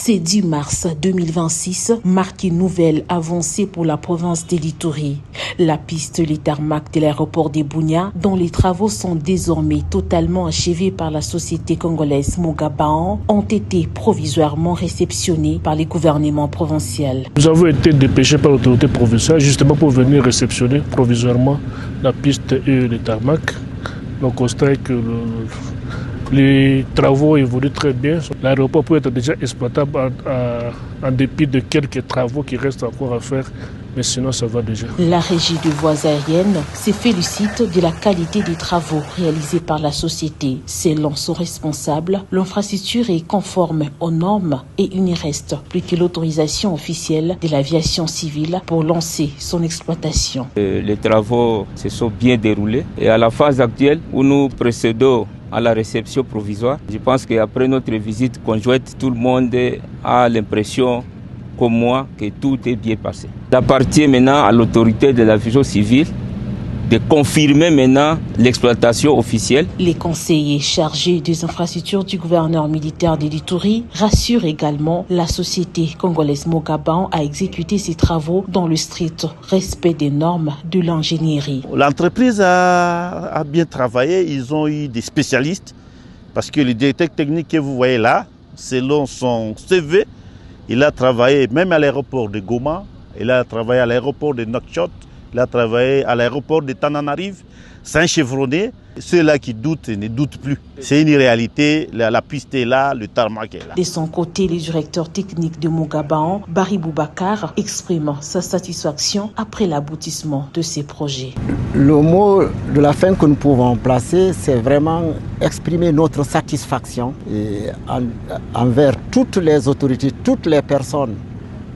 Ce 10 mars 2026 marque une nouvelle avancée pour la province de l'Ituri. La piste, les tarmacs de l'aéroport de Bunia, dont les travaux sont désormais totalement achevés par la société congolaise Mogabaon, ont été provisoirement réceptionnés par les gouvernements provinciaux. Nous avons été dépêchés par l'autorité provinciale justement pour venir réceptionner provisoirement la piste et les tarmacs. Le constat est que les travaux évoluent très bien. L'aéroport peut être déjà exploitable en dépit de quelques travaux qui restent encore à faire, mais sinon ça va déjà. La régie de voies aériennes se félicite de la qualité des travaux réalisés par la société. Selon son responsable, l'infrastructure est conforme aux normes et il ne reste plus que l'autorisation officielle de l'aviation civile pour lancer son exploitation. Les travaux se sont bien déroulés et à la phase actuelle où nous procédons à la réception provisoire. Je pense qu'après notre visite conjointe, tout le monde a l'impression, comme moi, que tout est bien passé. Il appartient maintenant à l'autorité de l'aviation civile de confirmer maintenant l'exploitation officielle. Les conseillers chargés des infrastructures du gouverneur militaire de l'Ituri rassurent également la société congolaise Mogabaon à exécuter ses travaux dans le strict respect des normes de l'ingénierie. L'entreprise a bien travaillé, ils ont eu des spécialistes parce que le directeur technique que vous voyez là, selon son CV, il a travaillé même à l'aéroport de Goma, il a travaillé à l'aéroport de Nouakchott, il a travaillé à l'aéroport de Tananarive, c'est un chevronné. Ceux-là qui doutent ne doutent plus. C'est une réalité, la piste est là, le tarmac est là. De son côté, le directeur technique de Mogabaon, Barry Boubacar, exprime sa satisfaction après l'aboutissement de ces projets. Le mot de la fin que nous pouvons placer, c'est vraiment exprimer notre satisfaction envers toutes les autorités, toutes les personnes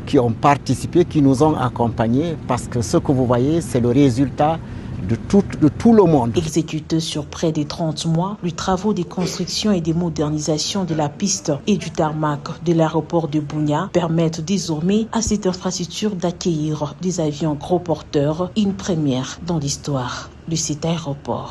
qui ont participé, qui nous ont accompagnés, parce que ce que vous voyez, c'est le résultat de tout le monde. Exécuté sur près de 30 mois, les travaux de construction et de modernisation de la piste et du tarmac de l'aéroport de Bunia permettent désormais à cette infrastructure d'accueillir des avions gros porteurs, une première dans l'histoire de cet aéroport.